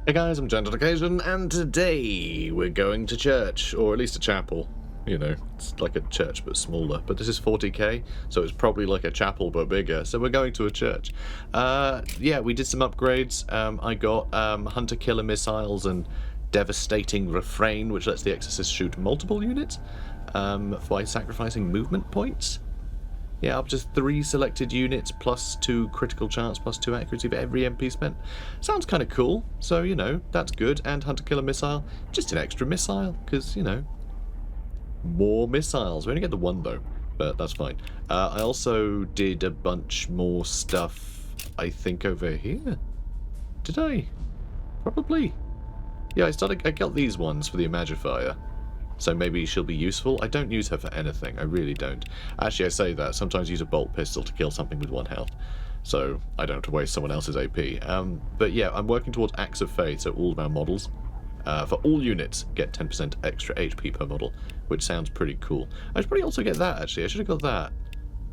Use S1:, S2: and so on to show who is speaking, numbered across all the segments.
S1: Hey guys, I'm Gentle Occasion, and today we're going to church, or at least a chapel. You know, it's like a church but smaller. But this is 40k, so it's probably like a chapel but bigger. So we're going to a church. Yeah, we did some upgrades. I got hunter killer missiles and devastating refrain, which lets the exorcist shoot multiple units by sacrificing movement points. Yeah, up to 3 selected units, plus 2 critical chance, plus 2 accuracy for every MP spent. Sounds kind of cool, so, you know, that's good. And Hunter-Killer Missile, just an extra missile, because, you know, more missiles. We only get the 1, though, but that's fine. I also did a bunch more stuff, I think, over here. Did I? Probably. Yeah, I got these ones for the Imagifier. So maybe she'll be useful. I don't use her for anything. I really don't. Actually, I say that. Sometimes use a bolt pistol to kill something with 1 health. So I don't have to waste someone else's AP. But yeah, I'm working towards Axe of Faith, so all of our models. For all units, get 10% extra HP per model, which sounds pretty cool. I should probably also get that, actually. I should have got that.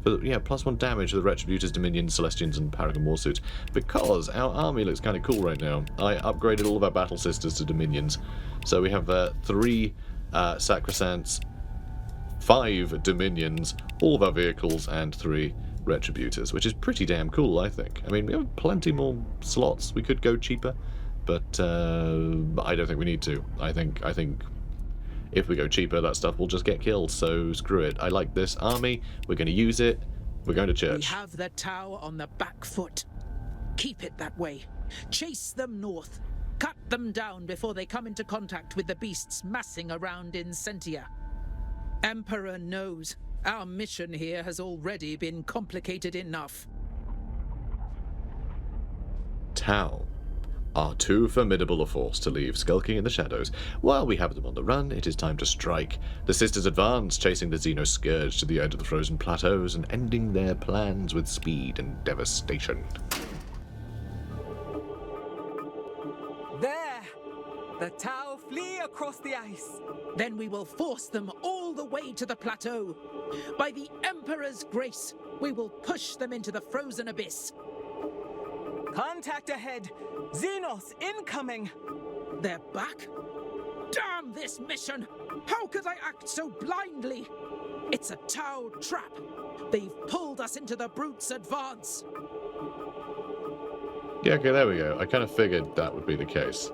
S1: For, yeah, +1 damage to the Retributors, Dominions, Celestians, and Paragon Warsuits. Because our army looks kind of cool right now. I upgraded all of our Battle Sisters to Dominions. So we have 3... Sacrosancts, 5 Dominions, all of our vehicles, and 3 Retributors, which is pretty damn cool, I think. I mean, we have plenty more slots. We could go cheaper, but I don't think we need to. I think if we go cheaper, that stuff will just get killed, so screw it. I like this army. We're going to use it. We're going to church.
S2: We have the tower on the back foot. Keep it that way. Chase them north. Cut them down before they come into contact with the beasts massing around in Sentia. Emperor knows our mission here has already been complicated enough.
S1: Tau are too formidable a force to leave skulking in the shadows. While we have them on the run, it is time to strike. The sisters advance, chasing the Xeno Scourge to the edge of the frozen plateaus and ending their plans with speed and devastation.
S3: There! The Tau flee across the ice.
S2: Then we will force them all the way to the plateau. By the Emperor's grace, we will push them into the frozen abyss.
S3: Contact ahead! Xenos incoming!
S2: They're back? Damn this mission! How could I act so blindly? It's a Tau trap. They've pulled us into the brute's advance.
S1: Yeah, okay, there we go. I kind of figured that would be the case.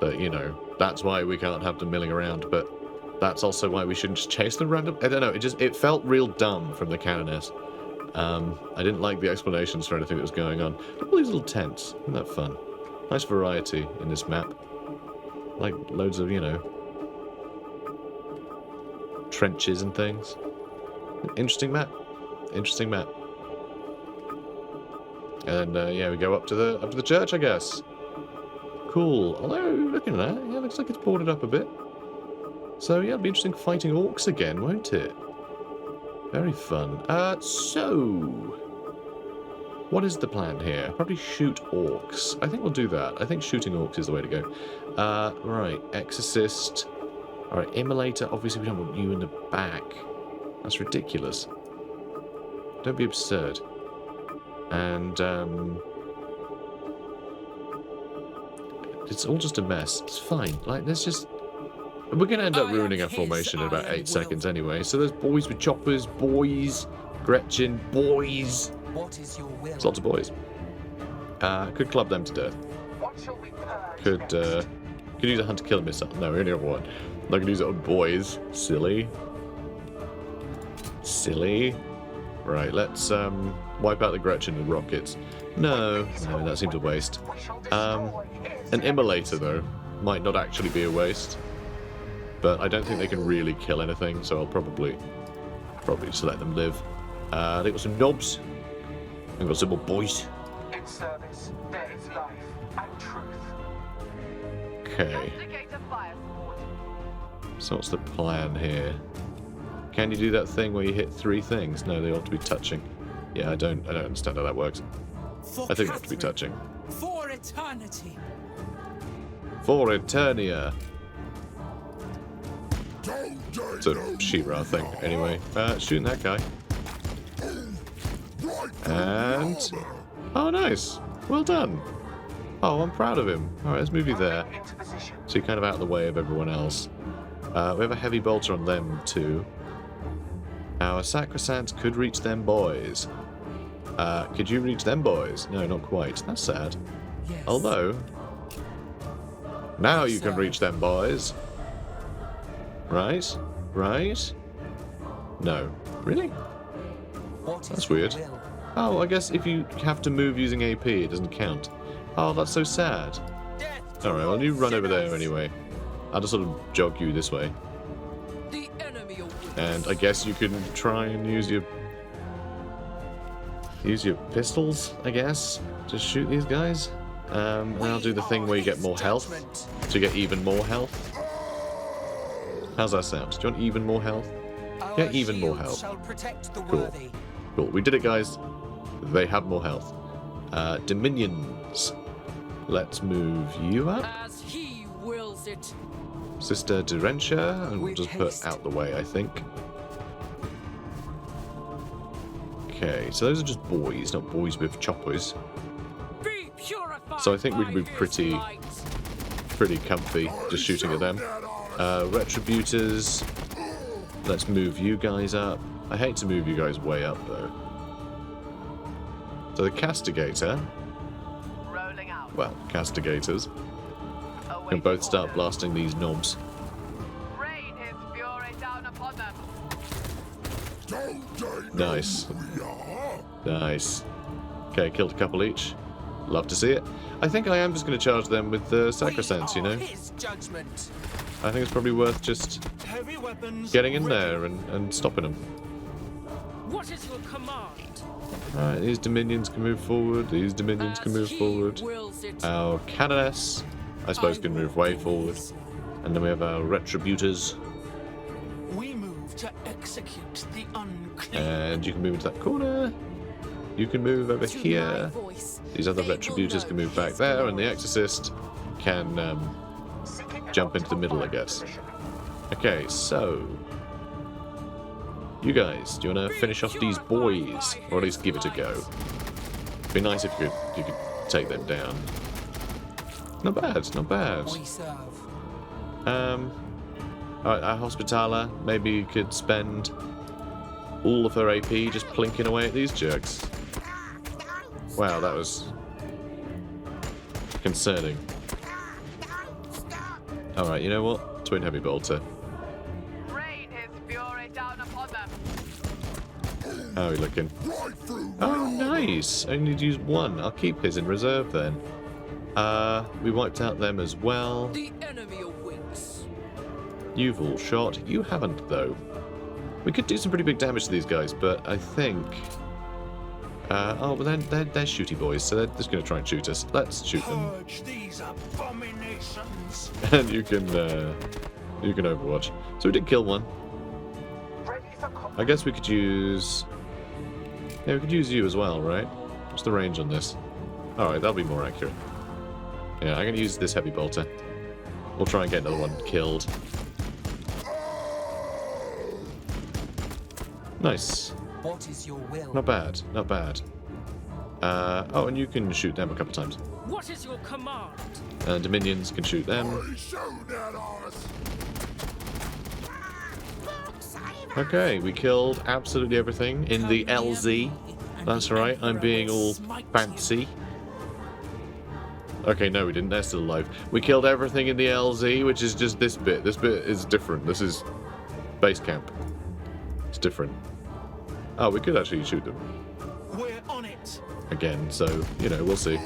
S1: But, you know, that's why we can't have them milling around, but that's also why we shouldn't just chase them random. I don't know, it felt real dumb from the Canoness. I didn't like the explanations for anything that was going on. Look at all these little tents. Isn't that fun? Nice variety in this map. Like, loads of, you know, trenches and things. Interesting map. Interesting map. And yeah, we go up to the church, I guess. Cool. Although looking at that, yeah, looks like it's boarded up a bit. So yeah, it'll be interesting fighting orcs again, won't it? Very fun. So what is the plan here? Probably shoot orcs. I think we'll do that. I think shooting orcs is the way to go. Right, exorcist. All right, immolator. Obviously, we don't want you in the back. That's ridiculous. Don't be absurd. And it's all just a mess. It's fine. Like, there's just... We're going to end up ruining our formation in about 8 seconds anyway. So there's boys with choppers, boys, Gretchen, boys.
S3: What is your will?
S1: There's lots of boys. Could club them to death. Could use a hunter-killer missile. No, we only have 1. I'm not going to use it on boys. Silly. Silly. Right, let's wipe out the Gretchen with rockets. No, that seems a waste. An immolator, though, might not actually be a waste. But I don't think they can really kill anything, so I'll probably just let them live. They got some knobs. They've got some more boys.
S4: In service, there is life and truth.
S1: Okay. So what's the plan here? Can you do that thing where you hit 3 things? No, they ought to be touching. Yeah, I don't understand how that works. I think they have to be touching.
S2: For eternity.
S1: For Eternia. It's a She-Ra thing. Anyway, shooting that guy. And... oh, nice. Well done. Oh, I'm proud of him. Alright, let's move you there.
S4: Moving into position.
S1: So you're kind of out of the way of everyone else. We have a heavy bolter on them too. Our sacrosanct could reach them boys. Could you reach them boys? No, not quite. That's sad.
S3: Yes.
S1: Although, now you can reach them boys. Right? Right? No. Really?
S3: What is
S1: That's
S3: your
S1: weird.
S3: will?
S1: Oh, I guess if you have to move using AP, it doesn't count. Oh, that's so sad.
S3: Death to
S1: Alright, well,
S3: all
S1: you run over there
S3: sinners.
S1: anyway. I'll just sort of jog you this way.
S3: The enemy awaits.
S1: And I guess you can try and use your pistols, I guess, to shoot these guys. And I'll do the thing where you get more health, to get even more health. How's that sound? Do you want even more health?
S3: Our
S1: Get even more
S3: shield
S1: health.
S3: Shall protect the
S1: Cool.
S3: worthy.
S1: Cool, we did it, guys. They have more health. Dominions. Let's move you up.
S3: As he wills it.
S1: Sister Durentia, and we'll
S3: With
S1: just
S3: haste.
S1: put out the way, I think. Okay, so those are just boys, not boys with choppers.
S3: Be purified
S1: So I think we
S3: by
S1: can be
S3: his
S1: pretty
S3: light.
S1: comfy just shooting at them. Retributors. Let's move you guys up. I hate to move you guys way up though. So the castigator,
S4: Rolling out.
S1: well, castigators, can
S4: Awaiting
S1: both start
S4: orders.
S1: blasting these knobs.
S4: Rain his fury down upon them.
S1: Nice. Nice. Okay, killed a couple each. Love to see it. I think I am just going to charge them with the sacrosancts, you know?
S3: His judgment.
S1: I think it's probably worth just
S3: Heavy weapons.
S1: getting in there and stopping them.
S3: What is your command?
S1: Alright, these dominions can move forward, these dominions can move forward. Our canoness, I suppose, can move way forward. And then we have our retributors,
S3: We move to execute the unclean.
S1: and you can move into that corner. You can move over here. These other retributors can move back there, and the exorcist can jump into the middle, I guess. Okay, so you guys, do you want to finish off these boys, or at least give it a go? It'd be nice if you could take them down. Not bad, not bad.
S3: We serve.
S1: Alright, our Hospitaler, maybe you could spend all of her AP just plinking away at these jerks. Wow, that was concerning. Alright, you know what? Twin Heavy Bolter.
S4: Rain his fury down upon them.
S1: How are we looking? Oh, nice! I need to use one. I'll keep his in reserve then. We wiped out them as well.
S3: The enemy awaits.
S1: You've all shot. You haven't, though. We could do some pretty big damage to these guys, but I think... oh, but they're shooty boys, so they're just going to try and shoot us. Let's shoot them.
S3: Purge these abominations.
S1: And you can Overwatch. So we did kill one.
S4: Ready for combat.
S1: I guess we could use... Yeah, we could use you as well, right? What's the range on this? Alright, that'll be more accurate. Yeah, I'm going to use this heavy bolter. We'll try and get another one killed. Nice.
S3: What is your will?
S1: Not bad, not bad. Oh, and you can shoot them a couple times.
S3: What is your command?
S1: Dominions can shoot them. Okay, we killed absolutely everything in the LZ. That's right, I'm being all fancy. Okay, no, we didn't. They're still alive. We killed everything in the LZ, which is just this bit. This bit is different. This is base camp. It's different. Oh, we could actually shoot them
S3: We're on it.
S1: again, so, you know, we'll see.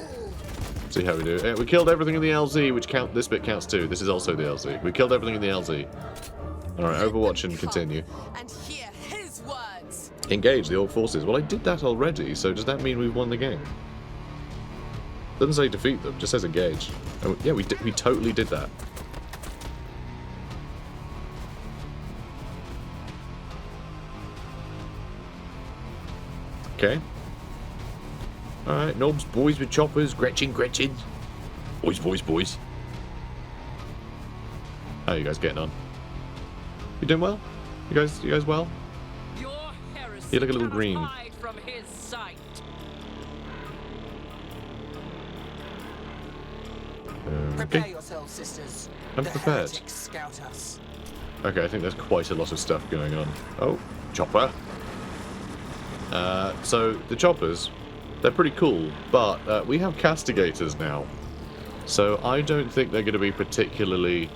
S1: See how we do. We killed everything in the LZ, which this bit counts too. This is also the LZ. We killed everything in the LZ. Alright, Overwatch and continue.
S5: And hear his words.
S1: Engage the all forces. Well, I did that already, so does that mean we've won the game? Doesn't say defeat them, just says engage. And yeah, we totally did that. Okay. Alright, knobs, boys with choppers, Gretchen. Boys. How are you guys getting on? You doing well? You guys well?
S3: Your heresy
S1: You look a little
S3: cannot
S1: green.
S3: hide from his sight. Prepare yourselves, sisters.
S1: I'm
S3: The
S1: prepared.
S3: heretics scout us.
S1: Okay, I think there's quite a lot of stuff going on. Oh, chopper. So the choppers, they're pretty cool, but we have castigators now. So I don't think they're going to be particularly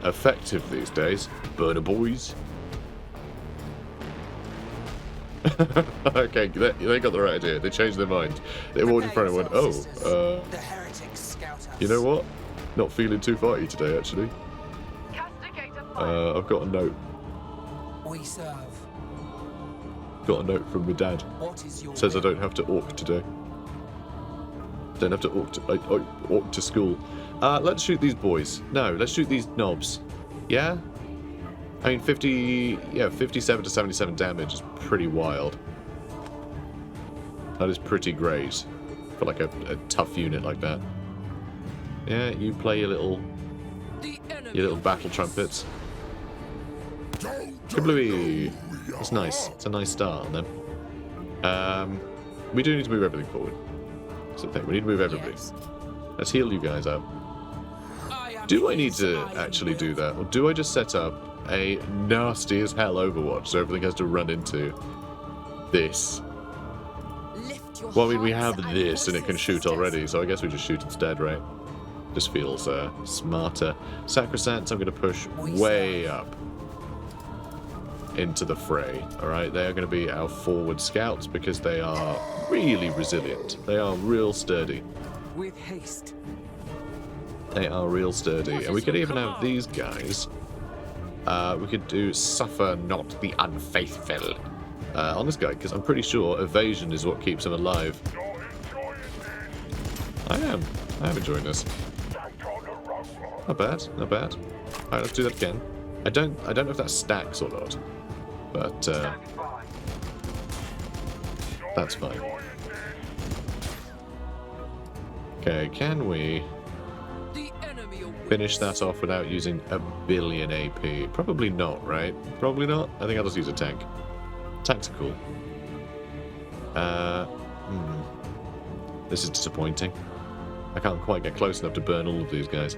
S1: effective these days. Burner boys. Okay, they got the right idea. They changed their mind. They walked in front and went, oh,
S3: The heretics scout us.
S1: you know what? Not feeling too fighty today, actually. I've got a note.
S3: We serve.
S1: Got a note from my dad.
S3: What is your
S1: Says I
S3: will?
S1: don't have to orc today. Don't have to orc to, orc to school. Let's shoot these boys. No, let's shoot these knobs. Yeah? I mean, 57 to 77 damage is pretty wild. That is pretty great for like a tough unit like that. Yeah, you play your little battle trumpets. Kablooey! It's nice. It's a nice start on them. We do need to move everything forward. That's the thing. We need to move everybody.
S3: Yes.
S1: Let's heal you guys up. Do I need to actually do that? Or do I just set up a nasty as hell Overwatch so everything has to run into this? Well, I mean, we have this and it can shoot already, so I guess we just shoot instead, right? Just feels smarter. Sacrosanct, I'm going to push way up into the fray, alright? They are going to be our forward scouts because they are really resilient. They are real sturdy.
S3: With haste.
S1: They are real sturdy. And we could even have these guys. We could do Suffer Not the Unfaithful on this guy, because I'm pretty sure evasion is what keeps him alive. I am enjoying this. Not bad, not bad. Alright, let's do that again. I don't know if that stacks or not, but that's fine. Okay, can we finish that off without using a billion AP? Probably not, right? Probably not. I think I'll just use a tank. Tactical. This is disappointing. I can't quite get close enough to burn all of these guys.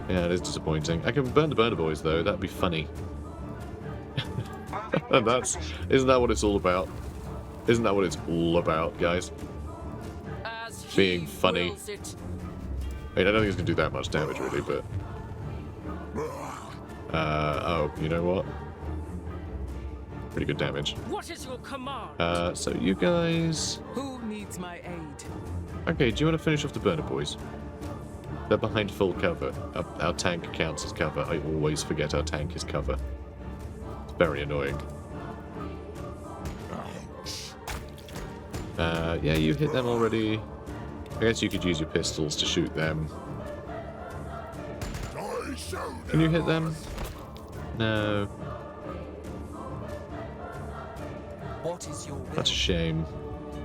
S1: Yeah, it is disappointing. I can burn the burner boys though. That'd be funny. And isn't that what it's all about? Isn't that what it's all about, guys? Being funny. I mean, I don't think it's gonna do that much damage really, but oh, you know what? Pretty good damage.
S3: What is your command?
S1: So you guys.
S3: Who needs my aid?
S1: Okay, do you want to finish off the burner boys? They're behind full cover. Our tank counts as cover. I always forget our tank is cover. It's very annoying. Yeah, you hit them already. I guess you could use your pistols to shoot them. Can you hit them? No.
S3: What is your will?
S1: That's a shame.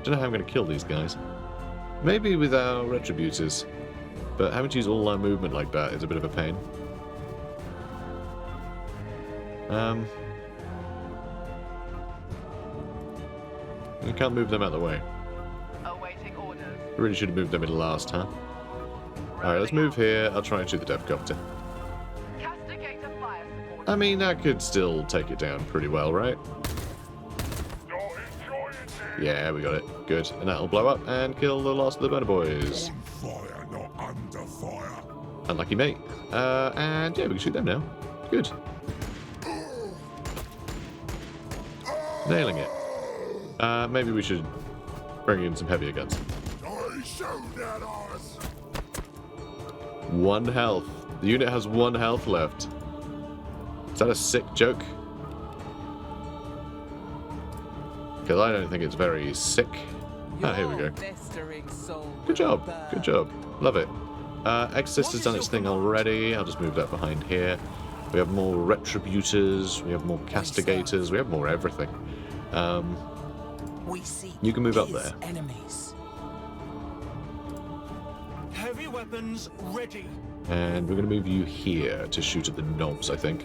S1: Don't know how I'm going to kill these guys. Maybe with our retributors. But having to use all our movement like that is a bit of a pain. You can't move them out of the way.
S4: Awaiting orders.
S1: Really should have moved them in last, huh? Alright, let's move here. I'll try and shoot the Devcopter.
S4: Castigator fire support.
S1: I mean, that could still take it down pretty well, right? Yeah, we got it. Good. And that'll blow up and kill the last of the burner boys.
S6: On fire, not under fire.
S1: Unlucky mate. And yeah, we can shoot them now. Good. Nailing it. Maybe we should bring in some heavier guns.
S6: I shoot at us.
S1: 1 health. The unit has 1 health left. Is that a sick joke? Because I don't think it's very sick. Ah, here we go. Good job. Good job. Love it. Exorcist has done its thing already. I'll just move that behind here. We have more Retributors. We have more Castigators. We have more everything. You can move up there.
S3: Enemies.
S7: Heavy weapons ready.
S1: And we're going to move you here to shoot at the knobs, I think.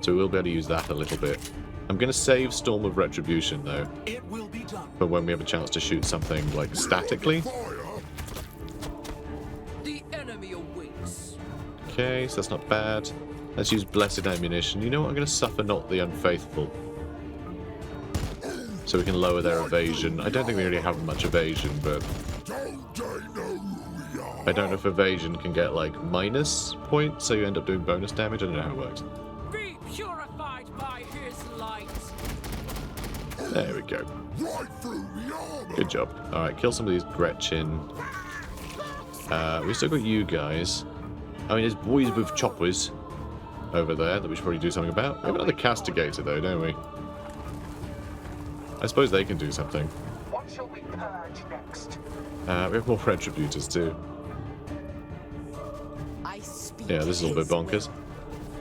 S1: So we'll be able to use that a little bit. I'm going to save Storm of Retribution, though,
S7: It will be done.
S1: for when we have a chance to shoot something, like, statically.
S6: Fire.
S5: enemy awaits.
S1: Okay, so that's not bad. Let's use blessed ammunition. You know what? I'm going to suffer not the unfaithful. So we can lower their evasion. I don't think we really have much evasion, but
S6: Don't they know who we are?
S1: I don't know if evasion can get like minus points, so you end up doing bonus damage. I don't know how it works.
S5: Be purified by his light.
S1: There we go.
S6: Right through the armor.
S1: Good job. Alright, kill some of these Gretchen. We still got you guys. I mean, there's boys with choppers over there that we should probably do something about. We have another castigator though, don't we? I suppose they can do something.
S4: What shall we purge next?
S1: We have more retributors too.
S5: I speak.
S1: Yeah, this is a little bit bonkers.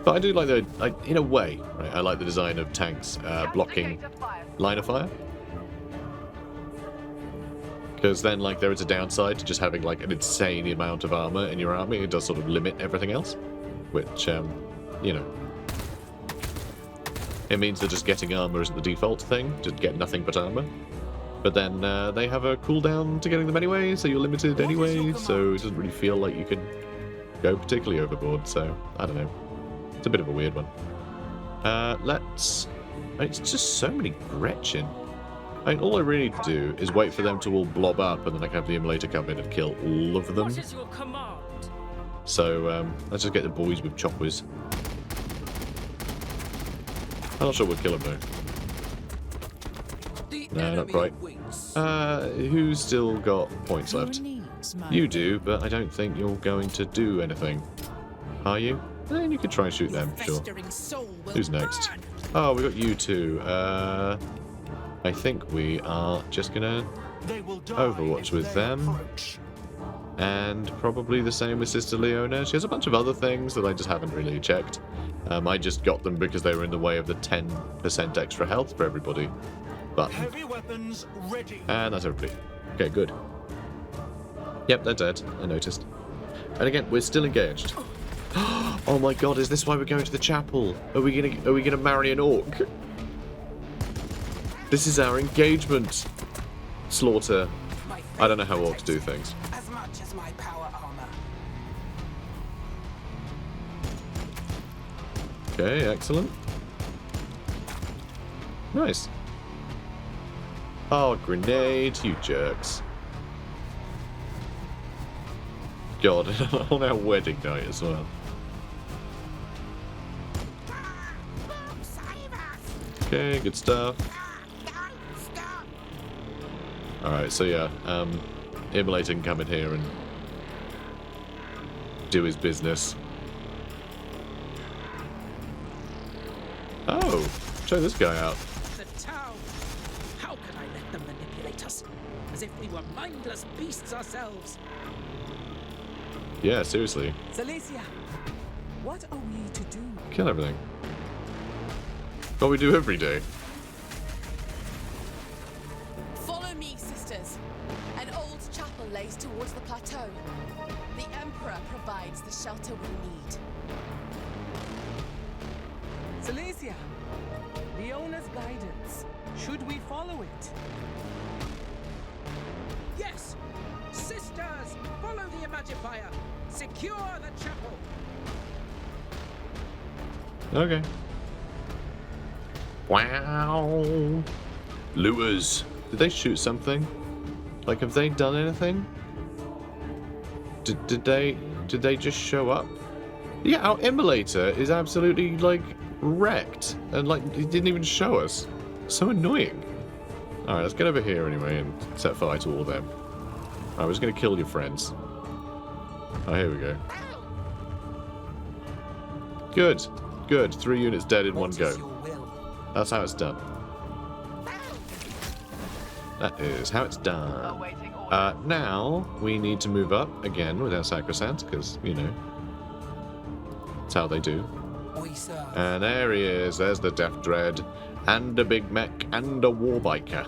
S1: But I do like the, in a way, right, I like the design of tanks blocking line of fire. Because then, like, there is a downside to just having, like, an insane amount of armor in your army. It does sort of limit everything else. Which, you know. It means that just getting armor isn't the default thing. Just get nothing but armor. But then they have a cooldown to getting them anyway, so you're limited anyway. So it doesn't really feel like you can go particularly overboard. So, I don't know. It's a bit of a weird one. It's just so many Gretchen. I mean, all I really need to do is wait for them to all blob up, and then I can have the immolator come in and kill all of them.
S5: What is your command?
S1: So, let's just get the boys with choppers. I'm not sure we'll kill them, though.
S5: The
S1: No, not
S5: enemy
S1: quite.
S5: awaits.
S1: Who's still got points
S2: Who
S1: left?
S2: needs my
S1: You do, but I don't think you're going to do anything. Are you? Then you could try and shoot them, sure.
S2: festering soul will
S1: Who's next?
S2: burn.
S1: Oh, we got you two. I think we are just gonna
S7: They will die
S1: Overwatch
S7: if
S1: with
S7: they
S1: them.
S7: approach.
S1: and probably the same with Sister Leona. She has a bunch of other things that I just haven't really checked. I just got them because they were in the way of the 10% extra health for everybody. But
S7: Heavy weapons ready.
S1: and that's everybody. Okay, good. Yep, they're dead. I noticed. And again, we're still engaged. Oh my god, is this why we're going to the chapel? Are we gonna marry an orc? This is our engagement. Slaughter.
S4: My
S1: I don't know how orcs do things.
S4: as much as my power armor.
S1: Okay, excellent. Nice. Oh, grenade, you jerks. God, on our wedding night as well. Okay, good stuff. Alright, so yeah, Immolator can come in here and do his business. Oh, check this guy out.
S2: The town. How can I let them manipulate us? As if we were mindless beasts ourselves.
S1: Yeah, seriously.
S8: Silesia, what are we to do?
S1: Kill everything. What we do every day.
S5: Follow me, sisters. An old chapel lays towards the plateau. The Emperor provides the shelter we need.
S8: Silesia, the owner's guidance. Should we follow it?
S2: Yes! Sisters! Follow the Imagifier! Secure the chapel!
S1: Okay. Wow. Looters. Did they shoot something? Like, have they done anything? Did they just show up? Yeah, our Immolator is absolutely, like, wrecked. And, like, he didn't even show us. So annoying. Alright, let's get over here anyway and set fire to all of them. Alright, we're just gonna kill your friends. Oh, here we go. Good. Good. 3 units dead in one
S4: What
S1: go.
S4: is your will?
S1: That's how it's done. That is how it's done.
S4: Awaiting order.
S1: Now, we need to move up again with our Sacrosanct, because, you know, that's how they do.
S4: We serve.
S1: And there he is. There's the Death Dread, and a Big Mech, and a Warbiker.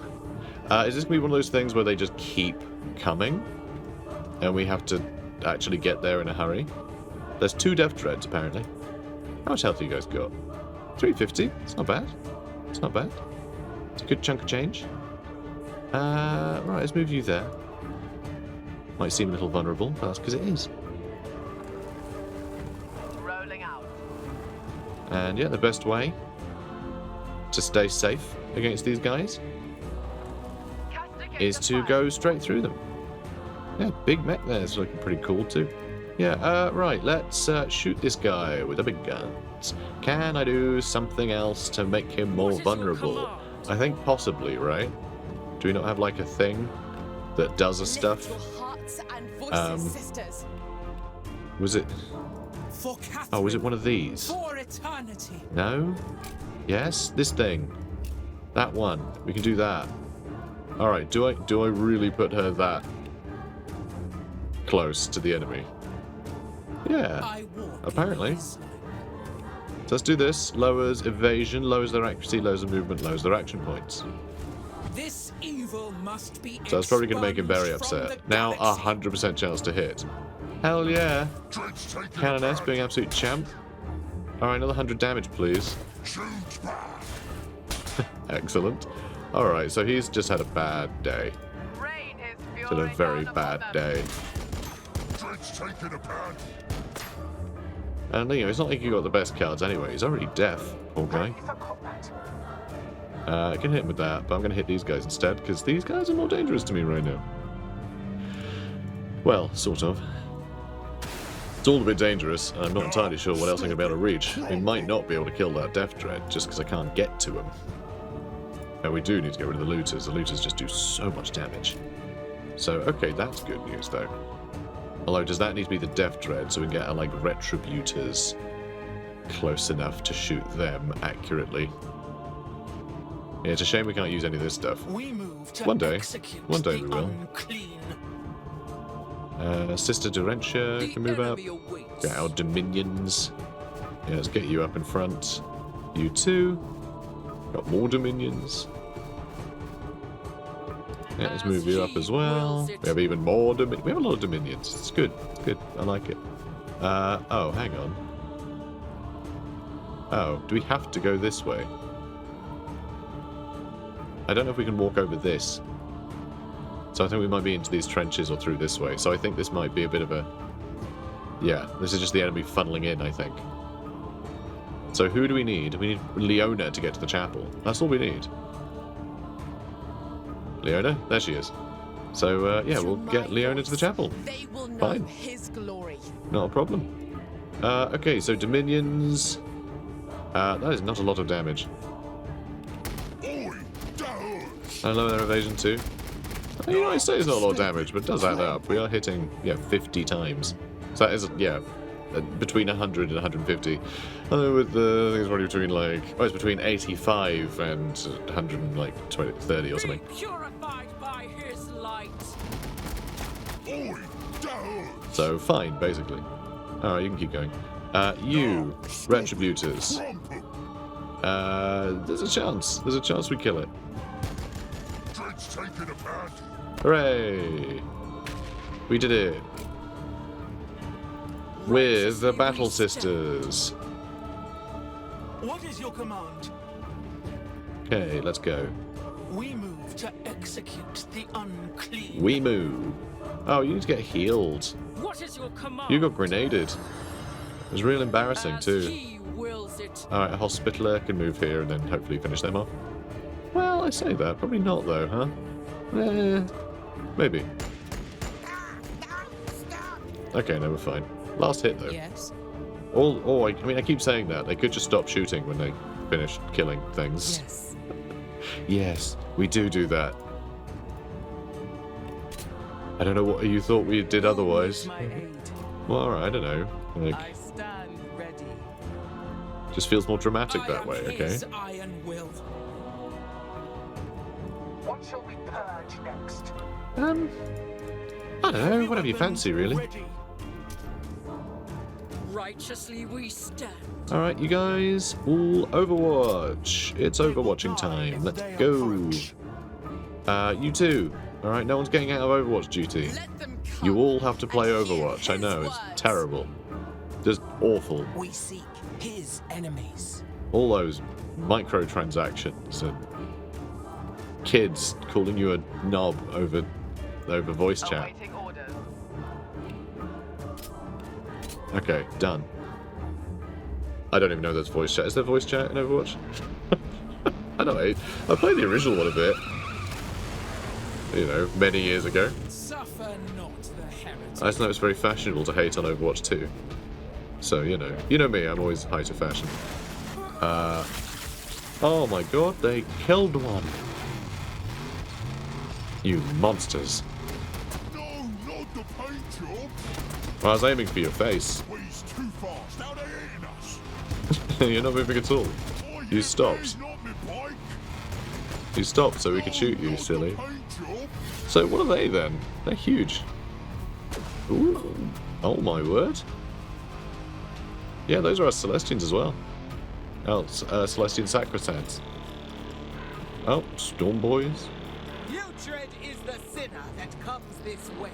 S1: Is this going to be one of those things where they just keep coming? And we have to actually get there in a hurry? There's 2 Death Dreads, apparently. How much health you guys got? 350? It's not bad. It's not bad. It's a good chunk of change. Right, let's move you there. Might seem a little vulnerable, but that's because it is. And yeah, the best way to stay safe against these guys is to go straight through them. Yeah, big mech there is looking pretty cool too. Yeah, right, let's shoot this guy with the big guns. Can I do something else to make him more vulnerable? I think possibly, right? Do we not have like a thing that does a stuff? Was it...
S3: For Catherine,
S1: Oh, was it one of these?
S3: for eternity.
S1: No? Yes? This thing. That one. We can do that. Alright, do I really put her that close to the enemy? Yeah.
S3: I walk
S1: Apparently.
S3: in his light.
S1: So let's do this. Lowers evasion, lowers their accuracy, lowers their movement, lowers their action points.
S3: This evil must be
S1: So that's probably going to make him very
S3: expunged from
S1: upset.
S3: the
S1: Now
S3: galaxy.
S1: 100% chance to hit. Hell yeah.
S6: Dread's taking a
S1: Canoness
S6: pad.
S1: being absolute champ. Alright, another 100 damage, please.
S6: Shoot back.
S1: Excellent. Alright, so he's just had a bad day. It's had a very bad day.
S6: Dread's taking a pad.
S1: And, you know, it's not like you got the best cards anyway. He's already deaf, poor guy.
S4: Ready for combat.
S1: I can hit him with that, but I'm going to hit these guys instead, because these guys are more dangerous to me right now. Well, sort of. It's all a bit dangerous, and I'm not entirely sure what else I'm going to be able to reach. We might not be able to kill that Death Dread, just because I can't get to him. And we do need to get rid of the looters. The looters just do so much damage. So, okay, that's good news, though. Although, does that need to be the Death Dread, so we can get our, like, Retributors close enough to shoot them accurately? Yeah, it's a shame we can't use any of this stuff.
S3: We move to
S1: One day.
S3: execute
S1: One day
S3: the
S1: we will.
S3: unclean.
S1: Sister Dorentia can move up. Get our Dominions. Yeah, let's get you up in front. You too. Got more Dominions. Yeah, let's move you up as well. We have even more Dominions. We have a lot of Dominions. It's good. It's good. I like it. Oh, hang on. Oh, do we have to go this way? I don't know if we can walk over this. So I think we might be into these trenches or through this way. So I think this might be a bit of a... Yeah, this is just the enemy funneling in, I think. So who do we need? We need Leona to get to the chapel. That's all we need. Leona? There she is. So, yeah, we'll get Leona to the chapel.
S5: They will know
S1: Fine.
S5: his glory.
S1: Not a problem. Okay, so Dominions... that is not a lot of damage.
S6: Oi, down.
S1: I lower their evasion too. You know, I say it's not a lot of damage, but it does add up. We are hitting, yeah, 50 times. So that is, yeah, between 100 and 150. With the, I think it's probably between, like, oh, it's between 85 and 100 and, like, 20, 30 or something.
S8: Purified by his light.
S6: Oi, down.
S1: So, fine, basically. Alright, you can keep going. You, Retributors.
S6: Trumpet.
S1: There's a chance. There's a chance we kill it.
S6: Dread's taking a pad.
S1: Hooray! We did it. With the Battle Sisters.
S3: What is your command?
S1: Okay, let's go.
S3: We move to execute the unclean.
S1: We move. Oh, you need to get healed.
S8: What is your command?
S1: You got grenaded. It was real embarrassing
S8: As
S1: too.
S8: he wills it.
S1: Alright, a Hospitaller can move here and then hopefully finish them off. Well, I say that. Probably not though, huh? Maybe. Okay, no, we're fine. Last hit though.
S2: Yes.
S1: I mean, I keep saying that. They could just stop shooting when they finish killing things.
S2: Yes.
S1: Yes, we do that. I don't know what you thought we did otherwise.
S8: My aid.
S1: Well, alright, I don't know. Like,
S8: I stand ready.
S1: just feels more dramatic
S3: I
S1: that
S3: am
S1: way, okay?
S3: his iron will.
S4: What shall we purge next?
S1: I don't know, whatever you fancy, really.
S3: Ready.
S8: Righteously we stand.
S1: Alright, you guys, all Overwatch. It's Overwatching time. Let's go. You too. Alright, no one's getting out of Overwatch duty.
S5: Let them come
S1: You all have to play
S5: and hear
S1: Overwatch. I
S5: his
S1: know, it's
S5: words.
S1: terrible. Just awful.
S3: We seek his enemies.
S1: All those microtransactions and kids calling you a knob over voice chat.
S4: Awaiting orders.
S1: Okay, done. I don't even know there's voice chat. Is there voice chat in Overwatch? I don't know. I played the original one a bit. You know, many years ago.
S2: Suffer not the heretic.
S1: I just know it's very fashionable to hate on Overwatch 2. So, you know me, I'm always high to fashion. Oh my god, they killed one. You monsters.
S6: No, not the paint job.
S1: Well, I was aiming for your face.
S6: He's too fast. Now they're eating us.
S1: You're not moving at all.
S6: Oh,
S1: You
S6: yeah,
S1: stopped.
S6: he's not me bike.
S1: You stopped so we could shoot you,
S6: Not the
S1: silly.
S6: paint job.
S1: So what are they then? They're huge. Ooh. Oh my word. Yeah, those are our Celestians as well. Oh, Celestian Sacrosands. Oh, Storm Boys.
S2: Putrid is the sinner that comes this way.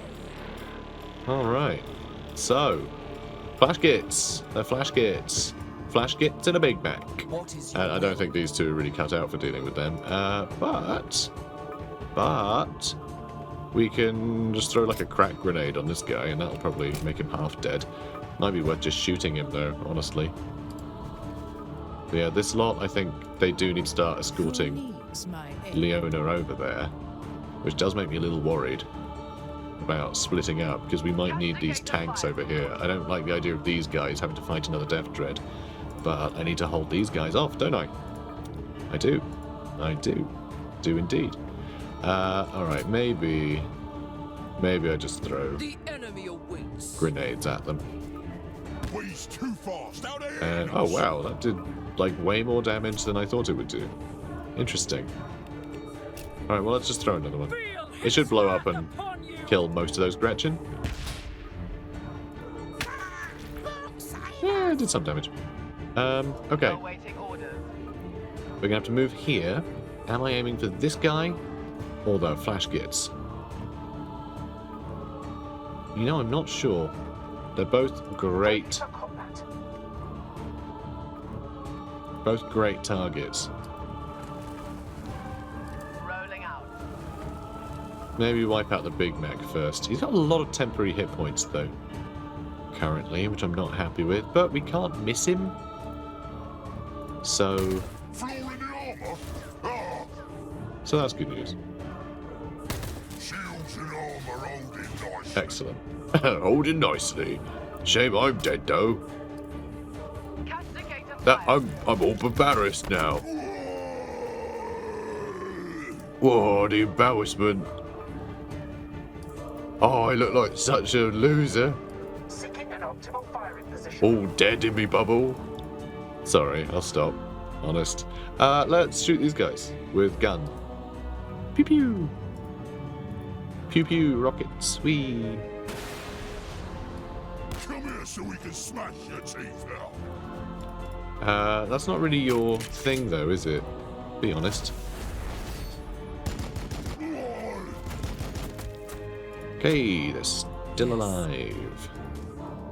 S1: Alright. So, Flash Kits. They're Flash Kits. Flash Kits and a Big Mac.
S2: What is
S1: And I don't think these two are really cut out for dealing with them. But we can just throw like a crack grenade on this guy and that'll probably make him half dead. Might be worth just shooting him though, honestly. But yeah, this lot, I think they do need to start escorting Leona over there, which does make me a little worried about splitting up, because we might need these tanks over here. I don't like the idea of these guys having to fight another Death Dread, but I need to hold these guys off, don't I? I do. I do. Do indeed. Alright, maybe I just throw
S2: the enemy awaits.
S1: grenades at them.
S6: He's too fast. Now they're
S1: And,
S6: eating
S1: oh
S6: us.
S1: wow, that did like way more damage than I thought it would do. Interesting. Alright, well let's just throw another one. It should blow up and kill most of those Gretchen. Yeah, it did some damage. Okay.
S4: Awaiting orders.
S1: We're gonna have to move here. Am I aiming for this guy or the Flash Kits? You know, I'm not sure. They're both great.
S4: For combat.
S1: Both great targets.
S4: Rolling out.
S1: Maybe wipe out the Big Mac first. He's got a lot of temporary hit points though, currently, which I'm not happy with, but we can't miss him. So
S6: Flaw in the armor. Ah,
S1: that's good news.
S6: shields and armor holding nice.
S1: Excellent. Holding nicely. Shame I'm dead though.
S4: Castigate of fire.
S1: I'm all embarrassed now. Whoa, the embarrassment. Oh, I look like such a loser.
S4: Seeking an optimal firing position.
S1: All dead in me bubble. Sorry, I'll stop. Honest. Let's shoot these guys with gun. Pew pew. Pew pew rockets. Whee.
S6: Come here so we can smash your teeth out.
S1: That's not really your thing though, is it? Be honest. Okay, they're still alive.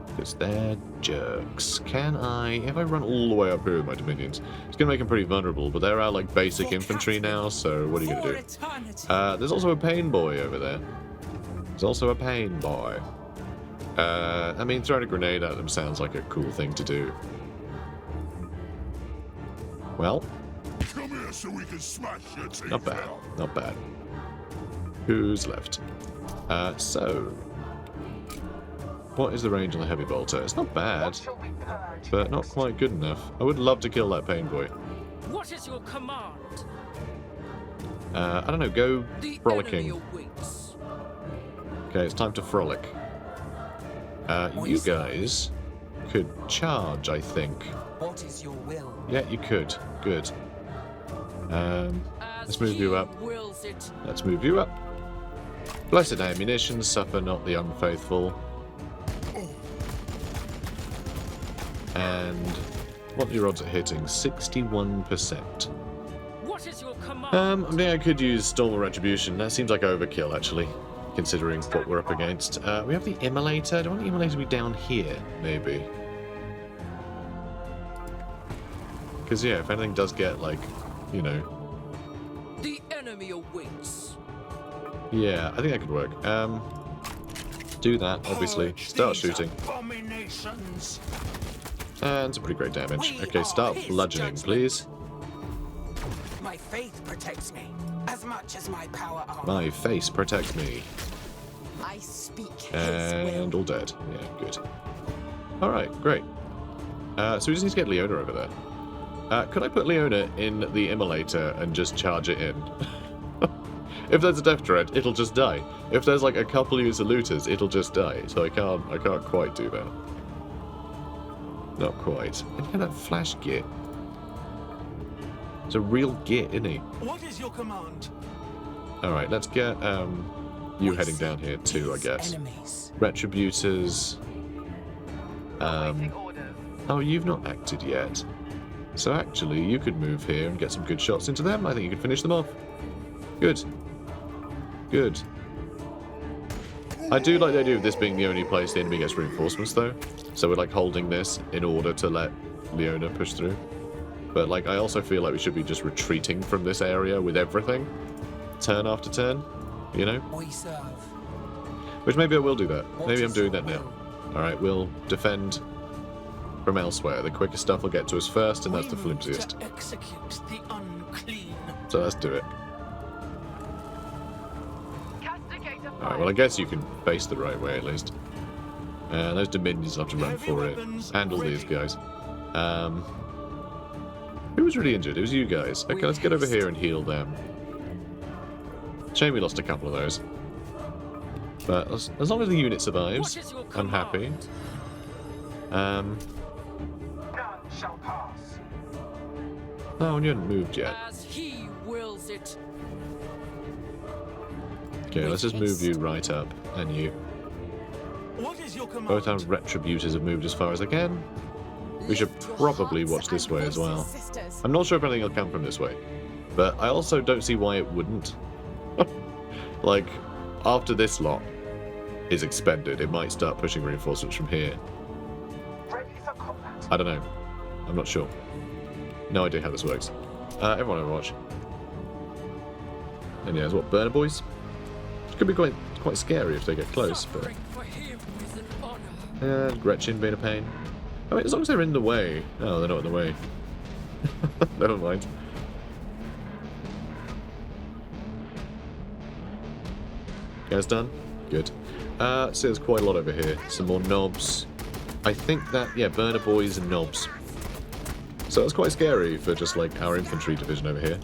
S1: Because they're jerks. Can I... If I run all the way up here with my Dominions, it's going to make them pretty vulnerable, but they're our, like, basic infantry now, so what are you going to do? There's also a pain boy over there. There's also a pain boy. I mean, throwing a grenade at them sounds like a cool thing to do. Well,
S6: Come here so we can smash your teeth
S1: not bad.
S6: out.
S1: Not bad. Who's left? So... What is the range on the heavy bolter? It's not bad,
S4: What shall we purge?
S1: but not quite good enough. I would love to kill that pain boy.
S8: What is your command?
S1: I don't know, go
S2: The
S1: frolicking.
S2: enemy awaits.
S1: Okay, it's time to frolic. You guys could charge, I think.
S2: What is your will?
S1: Yeah, you could. Good. Let's move you up.
S8: Wills it.
S1: Let's move you up. Blessed ammunition, suffer not the unfaithful. And what are your odds at hitting? 61%.
S8: What is your command?
S1: I think I could use Storm of Retribution. That seems like overkill, actually, considering what we're up against. We have the Immolator. Do I want the Immolator to be down here, maybe? Because, yeah, if anything does get, like, you know...
S2: The enemy awaits.
S1: Yeah, I think that could work. Do that, obviously.
S7: Purge
S1: Start
S7: these
S1: shooting.
S7: Abominations.
S1: And some pretty great damage.
S3: We
S1: Okay,
S3: are
S1: start
S3: his
S1: bludgeoning,
S3: judgment.
S1: please.
S3: My faith protects me as much as my power armor.
S1: My face protects me.
S5: I speak his
S1: And
S5: will.
S1: all dead. Yeah, good. Alright, great. So we just need to get Leona over there. Could I put Leona in the immolator and just charge it in? If there's a death dread, it'll just die. If there's like a couple units of looters, it'll just die. So I can't quite do that. Not quite. And yeah, that flash git. It's a real git, isn't he?
S7: What is your command?
S1: Alright, let's get you heading down here too, I guess.
S3: Enemies.
S1: Retributors. Oh, you've not acted yet. So actually, you could move here and get some good shots into them. I think you could finish them off. Good. Good. I do like the idea of this being the only place the enemy gets reinforcements, though. So we're like holding this in order to let Leona push through. But like, I also feel like we should be just retreating from this area with everything, turn after turn, you know?
S3: We serve.
S1: Which maybe I will do that. Maybe I'm doing that now. Alright, we'll defend from elsewhere. The quickest stuff will get to us first, and that's the
S3: We move
S1: flimsiest.
S3: to execute the unclean.
S1: So let's do it. Alright, well I guess you can face the right way at least. Those Dominions have to run for it. And all these guys. Who was really injured? It was you guys. Okay, let's get over here and heal them. Shame we lost a couple of those. But as long as the unit survives, I'm happy.
S4: None shall pass.
S1: Oh, and you haven't moved yet.
S8: As he wills it.
S1: Okay, let's just move you right up. And you.
S7: What is your command?
S1: Both our Retributors have moved as far as they can. We should
S5: Lift your
S1: probably
S5: hearts
S1: watch this
S5: and
S1: way as
S5: voices,
S1: well.
S5: sisters.
S1: I'm not sure if anything will come from this way. But I also don't see why it wouldn't. Like, after this lot is expended, it might start pushing reinforcements from here.
S4: Ready for combat.
S1: I don't know. I'm not sure. No idea how this works. Everyone overwatch. And yeah, it's what, burner boys? Which could be quite scary if they get close, but...
S8: Suffering for him is an honor.
S1: And Gretchen being a pain. I mean, as long as they're in the way. Oh, they're not in the way. Never mind. Guys done? Good. So there's quite a lot over here. Some more knobs. I think that, yeah, burner boys and knobs. So that's quite scary for just like our infantry division over here.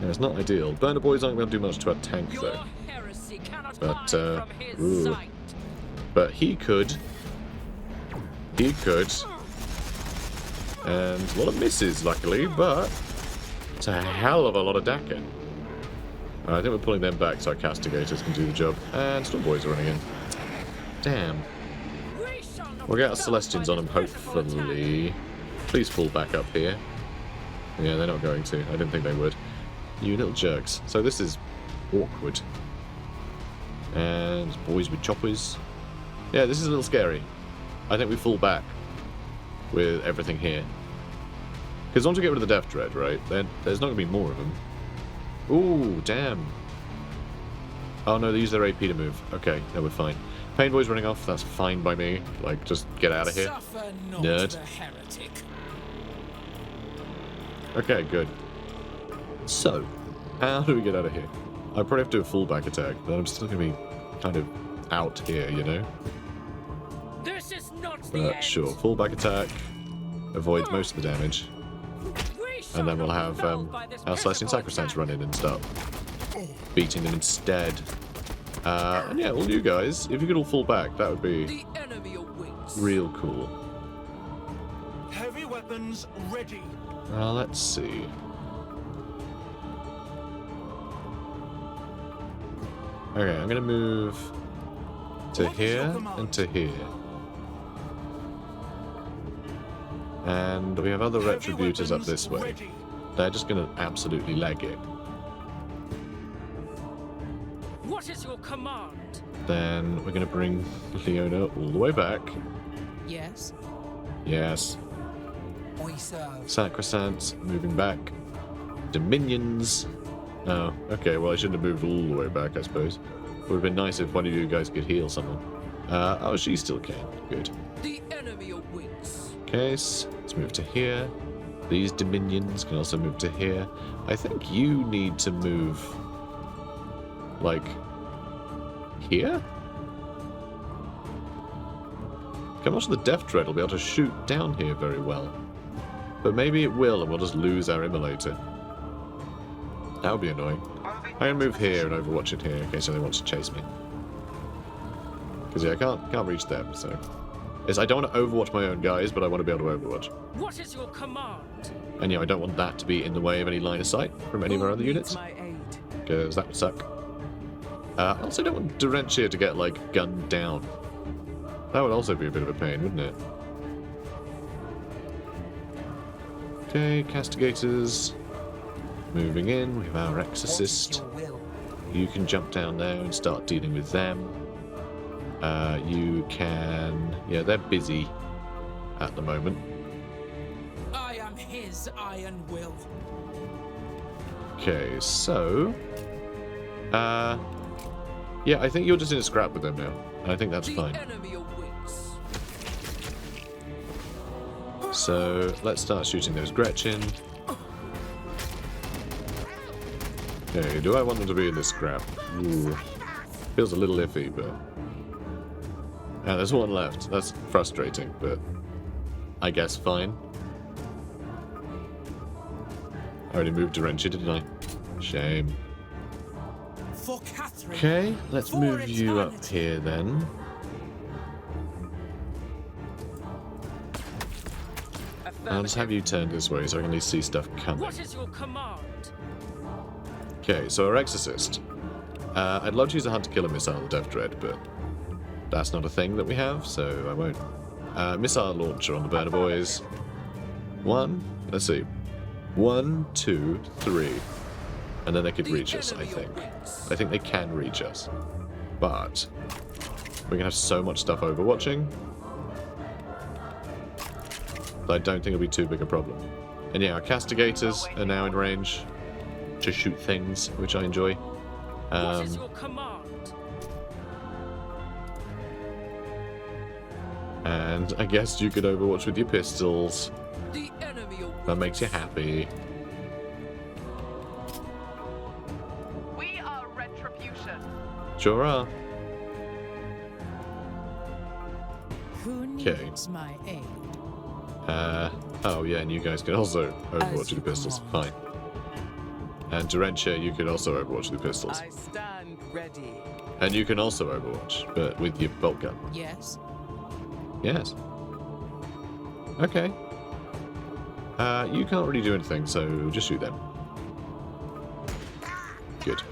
S1: Yeah, it's not ideal. Burner boys aren't going to do much to our tank
S8: Your
S1: though.
S8: heresy cannot
S1: But,
S8: hide from his
S1: ooh.
S8: sight.
S1: But he could. He could. And a lot of misses, luckily, but it's a hell of a lot of Dakin. I think we're pulling them back so our castigators can do the job. And Storm Boys are running in. Damn.
S8: We shall not
S1: We'll get our
S8: be
S1: Celestians on
S8: done
S1: them,
S8: by this pitiful attack.
S1: hopefully. Please fall back up here. Yeah, they're not going to. I didn't think they would. You little jerks. So this is awkward. And boys with choppers. Yeah, this is a little scary. I think we fall back with everything here. Because once we get rid of the Death Dread, right, then there's not going to be more of them. Ooh, damn. Oh no, they use their AP to move. Okay, no, we're fine. Pain Boy's running off, that's fine by me. Like, just get out of here.
S3: Suffer not
S1: Nerd.
S3: the heretic.
S1: Okay, good. So, how do we get out of here? I probably have to do a fullback attack, but I'm still going to be kind of out here, you know?
S8: This is not the
S1: But
S8: end.
S1: sure, fullback attack. Avoid most of the damage.
S8: We shall
S1: And then we'll
S8: not be
S1: have
S8: felled by this
S1: our Celestian
S8: pitiful
S1: Sacrosancts
S8: attack.
S1: run in and start beating them instead. And yeah, all you guys, if you could all fall back, that would be
S8: The enemy awaits.
S1: real cool.
S7: Heavy weapons ready.
S1: Let's see. Okay, I'm gonna move to
S7: What is your
S1: here
S7: command?
S1: and to here. And we have other
S7: Heavy
S1: Retributors up
S7: weapons
S1: this way.
S7: ready.
S1: They're just gonna absolutely leg it.
S8: What is your command?
S1: Then we're gonna bring Leona all the way back.
S2: Yes.
S1: Yes.
S3: We serve.
S1: Sacrosancts moving back. Dominions. Oh, okay, well I shouldn't have moved all the way back, I suppose. It would have been nice if one of you guys could heal someone. Oh, she still can. Good.
S2: The enemy awaits.
S1: Okay, so let's move to here. These dominions can also move to here. I think you need to move, like, here? I'm not sure the Death Dread will be able to shoot down here very well. But maybe it will, and we'll just lose our immolator. That would be annoying. I'm going to move here and overwatch it here in case anyone wants to chase me. Because, yeah, I can't reach them, so... I don't want to overwatch my own guys, but I want to be able to overwatch.
S8: What is your command?
S1: And yeah, I don't want that to be in the way of any line of sight from any of our other units.
S8: My aid.
S1: Because that would suck. I also don't want Durentia to get, like, gunned down. That would also be a bit of a pain, wouldn't it? Okay, Castigators. Moving in, we have our Exorcist. You can jump down there and start dealing with them. You can... Yeah, they're busy at the moment.
S2: I am his iron will.
S1: Okay, so... yeah, I think you're just in a scrap with them now. And I think that's fine.
S2: Enemy awaits.
S1: So, let's start shooting those Gretchen. Okay, do I want them to be in this scrap? Ooh. Feels a little iffy, but... Yeah, there's one left. That's frustrating, but... I guess fine. I already moved Durentia, didn't I? Shame.
S2: For Catherine.
S1: Okay, let's
S2: For
S1: move you up
S2: eternity.
S1: here then. I'll just have you turn this way so I can at least see stuff coming.
S8: What is your command?
S1: Okay, so our Exorcist. I'd love to use a Hunter-Killer Missile, the Death Dread, but that's not a thing that we have, so I won't. Missile launcher on the Burner Boys. Let's see. 1, 2, 3. And then they could reach us, I think. I think they can reach us. But we're going to have so much stuff overwatching that I don't think it'll be too big a problem. And yeah, our Castigators are now in range to shoot things, which I enjoy.
S8: What is your command?
S1: And I guess you could overwatch with your pistols.
S2: The enemy awaits.
S1: That makes you happy.
S9: We are retribution.
S1: Sure are.
S2: Who
S1: Okay.
S2: needs my aid?
S1: Oh yeah, and you guys can also overwatch
S2: As
S1: with
S2: you
S1: the pistols.
S2: command.
S1: Fine. And Durentia, you could also overwatch with the pistols.
S8: I stand ready.
S1: And you can also overwatch, but with your bolt gun.
S2: Yes.
S1: Yes. Okay. You can't really do anything, so just shoot them. Good.